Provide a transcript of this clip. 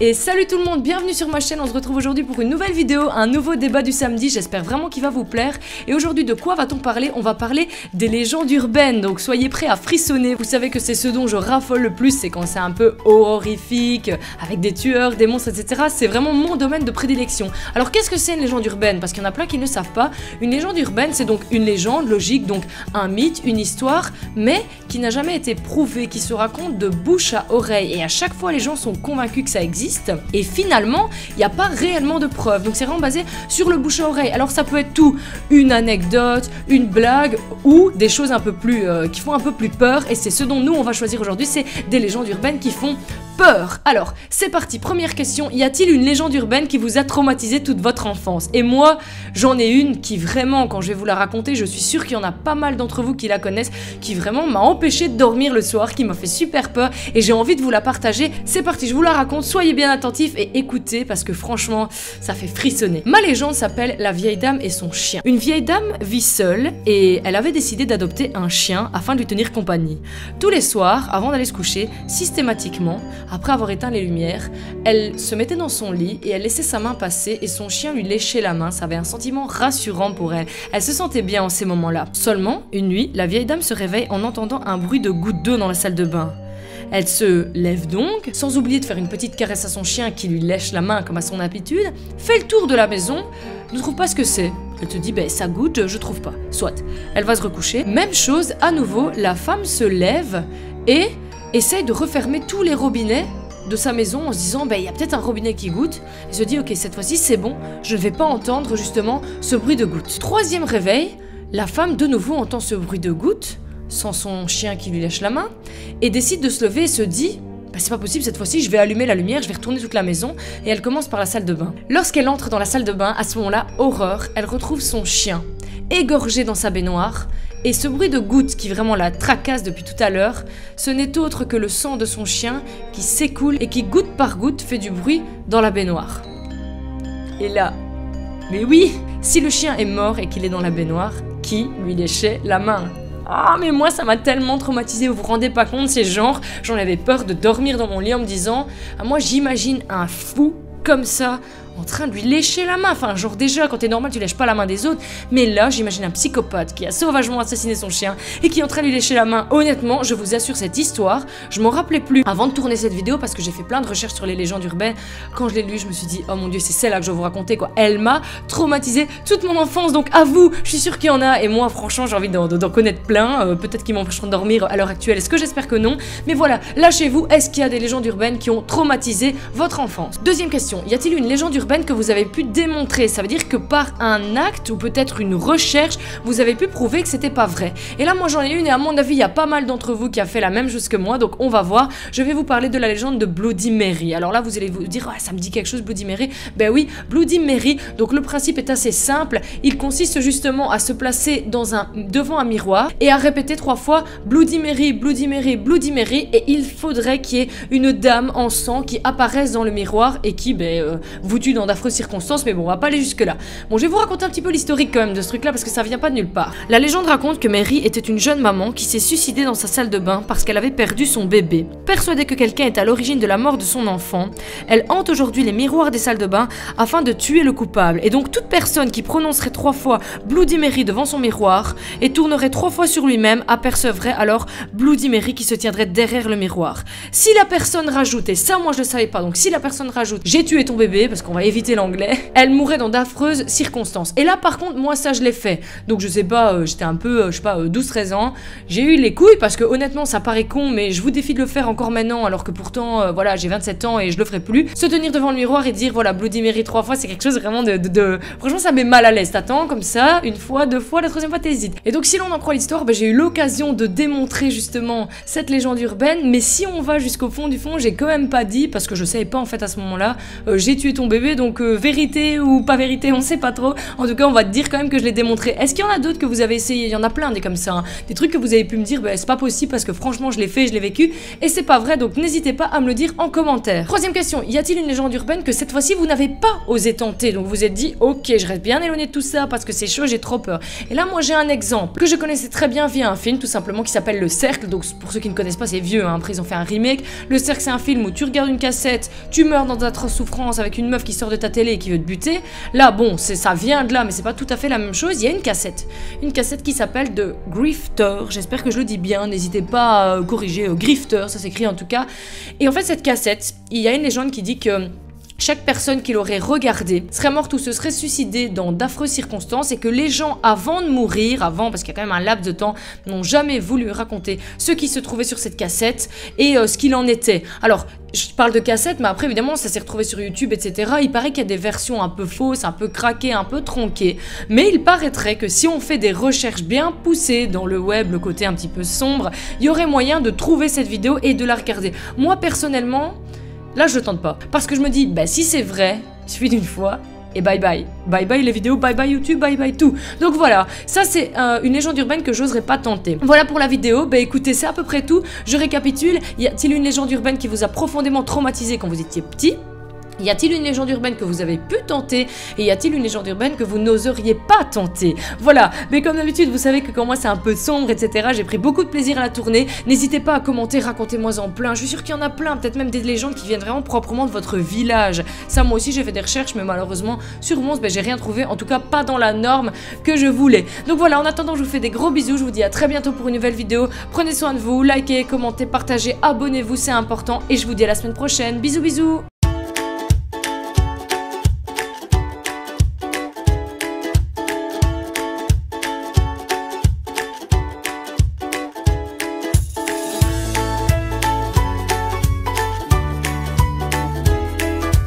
Et salut tout le monde, bienvenue sur ma chaîne, on se retrouve aujourd'hui pour une nouvelle vidéo, un nouveau débat du samedi, j'espère vraiment qu'il va vous plaire. Et aujourd'hui de quoi va-t-on parler? On va parler des légendes urbaines, donc soyez prêts à frissonner. Vous savez que c'est ce dont je raffole le plus, c'est quand c'est un peu horrifique, avec des tueurs, des monstres, etc. C'est vraiment mon domaine de prédilection. Alors qu'est-ce que c'est une légende urbaine? Parce qu'il y en a plein qui ne savent pas. Une légende urbaine, c'est donc une légende, logique, donc un mythe, une histoire, mais qui n'a jamais été prouvée, qui se raconte de bouche à oreille. Et à chaque fois, les gens sont convaincus que ça existe. Et finalement, il n'y a pas réellement de preuves. Donc c'est vraiment basé sur le bouche à oreille. Alors ça peut être tout, une anecdote, une blague ou des choses un peu plus qui font un peu plus peur. Et c'est ce dont nous on va choisir aujourd'hui, c'est des légendes urbaines qui font peur. Alors, c'est parti, première question, y a-t-il une légende urbaine qui vous a traumatisé toute votre enfance? Et moi, j'en ai une qui vraiment, quand je vais vous la raconter, je suis sûre qu'il y en a pas mal d'entre vous qui la connaissent, qui vraiment m'a empêché de dormir le soir, qui m'a fait super peur, et j'ai envie de vous la partager. C'est parti, je vous la raconte, soyez bien attentifs et écoutez, parce que franchement, ça fait frissonner. Ma légende s'appelle La vieille dame et son chien. Une vieille dame vit seule, et elle avait décidé d'adopter un chien afin de lui tenir compagnie. Tous les soirs, avant d'aller se coucher, systématiquement, après avoir éteint les lumières, elle se mettait dans son lit et elle laissait sa main passer et son chien lui léchait la main. Ça avait un sentiment rassurant pour elle. Elle se sentait bien en ces moments-là. Seulement, une nuit, la vieille dame se réveille en entendant un bruit de gouttes d'eau dans la salle de bain. Elle se lève donc, sans oublier de faire une petite caresse à son chien qui lui lèche la main comme à son habitude, fait le tour de la maison, ne trouve pas ce que c'est. Elle te dit, ben ça goûte, je trouve pas. Soit. Elle va se recoucher. Même chose, à nouveau, la femme se lève et essaye de refermer tous les robinets de sa maison en se disant, ben il y a peut-être un robinet qui goûte. Elle se dit, ok, cette fois-ci c'est bon, je ne vais pas entendre justement ce bruit de gouttes. Troisième réveil, la femme de nouveau entend ce bruit de gouttes, sans son chien qui lui lèche la main, et décide de se lever et se dit, bah, c'est pas possible cette fois-ci, je vais allumer la lumière, je vais retourner toute la maison, et elle commence par la salle de bain. Lorsqu'elle entre dans la salle de bain, à ce moment-là, horreur, elle retrouve son chien, égorgé dans sa baignoire, et ce bruit de gouttes qui vraiment la tracasse depuis tout à l'heure, ce n'est autre que le sang de son chien qui s'écoule et qui goutte par goutte fait du bruit dans la baignoire. Et là, mais oui, si le chien est mort et qu'il est dans la baignoire, qui lui léchait la main? Ah mais moi ça m'a tellement traumatisée, vous vous rendez pas compte, c'est genre, j'en avais peur de dormir dans mon lit en me disant, ah, moi j'imagine un fou comme ça, en train de lui lécher la main, enfin genre déjà quand t'es normal tu lèches pas la main des autres, mais là j'imagine un psychopathe qui a sauvagement assassiné son chien et qui est en train de lui lécher la main. Honnêtement, je vous assure, cette histoire, je m'en rappelais plus avant de tourner cette vidéo parce que j'ai fait plein de recherches sur les légendes urbaines. Quand je l'ai lu, je me suis dit, oh mon dieu, c'est celle-là que je vais vous raconter quoi. Elle m'a traumatisé toute mon enfance, donc à vous, je suis sûre qu'il y en a, et moi franchement j'ai envie d'en connaître plein, peut-être qu'ils m'empêcheront de dormir à l'heure actuelle, est-ce que j'espère que non, mais voilà, lâchez-vous, est-ce qu'il y a des légendes urbaines qui ont traumatisé votre enfance? Deuxième question, y a-t-il une légende urbaine que vous avez pu démontrer? Ça veut dire que par un acte ou peut-être une recherche, vous avez pu prouver que c'était pas vrai. Et là, moi j'en ai une et à mon avis, il y a pas mal d'entre vous qui a fait la même chose que moi, donc on va voir. Je vais vous parler de la légende de Bloody Mary. Alors là, vous allez vous dire, ah, ça me dit quelque chose, Bloody Mary. Ben oui, Bloody Mary, donc le principe est assez simple. Il consiste justement à se placer devant un miroir et à répéter 3 fois Bloody Mary, Bloody Mary, Bloody Mary, et il faudrait qu'il y ait une dame en sang qui apparaisse dans le miroir et qui, vous tue dans d'affreuses circonstances, mais bon, on va pas aller jusque là. Bon, je vais vous raconter un petit peu l'historique quand même de ce truc là parce que ça vient pas de nulle part. La légende raconte que Mary était une jeune maman qui s'est suicidée dans sa salle de bain parce qu'elle avait perdu son bébé. Persuadée que quelqu'un est à l'origine de la mort de son enfant, elle hante aujourd'hui les miroirs des salles de bain afin de tuer le coupable. Et donc toute personne qui prononcerait 3 fois Bloody Mary devant son miroir et tournerait 3 fois sur lui-même apercevrait alors Bloody Mary qui se tiendrait derrière le miroir. Si la personne rajoute, et ça moi je le savais pas, donc si la personne rajoute j'ai tué ton bébé, parce qu'on va éviter l'anglais, elle mourrait dans d'affreuses circonstances. Et là par contre moi ça je l'ai fait, donc je sais pas, j'étais un peu, je sais pas, 12-13 ans, j'ai eu les couilles parce que honnêtement ça paraît con, mais je vous défie de le faire encore maintenant alors que pourtant voilà j'ai 27 ans et je le ferai plus. Se tenir devant le miroir et dire voilà Bloody Mary 3 fois, c'est quelque chose vraiment franchement ça met mal à l'aise. T'attends comme ça, 1 fois, 2 fois, la 3e fois t'hésites. Et donc si l'on en croit l'histoire, j'ai eu l'occasion de démontrer justement cette légende urbaine, mais si on va jusqu'au fond du fond, j'ai quand même pas dit, parce que je savais pas en fait à ce moment là, j'ai tué ton bébé, trouvé, donc vérité ou pas vérité, on sait pas trop. En tout cas, on va te dire quand même que je l'ai démontré. Est-ce qu'il y en a d'autres que vous avez essayé? Il y en a plein des comme ça, hein. Des trucs que vous avez pu me dire, bah, c'est pas possible parce que franchement, je l'ai fait, je l'ai vécu, et c'est pas vrai, donc n'hésitez pas à me le dire en commentaire. Troisième question, y a-t-il une légende urbaine que cette fois-ci vous n'avez pas osé tenter? Donc vous vous êtes dit, ok, je reste bien éloigné de tout ça parce que c'est chaud, j'ai trop peur. Et là, moi, j'ai un exemple que je connaissais très bien via un film, tout simplement, qui s'appelle Le Cercle. Donc pour ceux qui ne connaissent pas, c'est vieux, hein. Après ils ont fait un remake. Le Cercle, c'est un film où tu regardes une cassette, tu meurs dans d'atroces souffrances avec une meuf qui sort de ta télé et qui veut te buter. Là, bon, ça vient de là, mais c'est pas tout à fait la même chose. Il y a une cassette qui s'appelle The Grifter. J'espère que je le dis bien. N'hésitez pas à corriger. Grifter, ça s'écrit en tout cas. Et en fait, cette cassette, il y a une légende qui dit que chaque personne qui l'aurait regardée serait morte ou se serait suicidée dans d'affreuses circonstances, et que les gens, avant de mourir, parce qu'il y a quand même un laps de temps, n'ont jamais voulu raconter ce qui se trouvait sur cette cassette et ce qu'il en était. Alors, je parle de cassette, mais après, évidemment, ça s'est retrouvé sur YouTube, etc. Il paraît qu'il y a des versions un peu fausses, un peu craquées, un peu tronquées. Mais il paraîtrait que si on fait des recherches bien poussées dans le web, le côté un petit peu sombre, il y aurait moyen de trouver cette vidéo et de la regarder. Moi, personnellement, là, je le tente pas. Parce que je me dis, bah si c'est vrai, il suffit d'une fois, et bye bye. Bye bye les vidéos, bye bye YouTube, bye bye tout. Donc voilà, ça c'est une légende urbaine que j'oserais pas tenter. Voilà pour la vidéo, bah écoutez, c'est à peu près tout. Je récapitule, y a-t-il une légende urbaine qui vous a profondément traumatisé quand vous étiez petit? Y a-t-il une légende urbaine que vous avez pu tenter? Et y a-t-il une légende urbaine que vous n'oseriez pas tenter? Voilà, mais comme d'habitude, vous savez que quand moi c'est un peu sombre, etc., j'ai pris beaucoup de plaisir à la tourner. N'hésitez pas à commenter, racontez-moi en plein. Je suis sûre qu'il y en a plein, peut-être même des légendes qui viennent vraiment proprement de votre village. Ça, moi aussi, j'ai fait des recherches, mais malheureusement, sur Mons, j'ai rien trouvé, en tout cas pas dans la norme que je voulais. Donc voilà, en attendant, je vous fais des gros bisous, je vous dis à très bientôt pour une nouvelle vidéo. Prenez soin de vous, likez, commentez, partagez, abonnez-vous, c'est important, et je vous dis à la semaine prochaine. Bisous, bisous!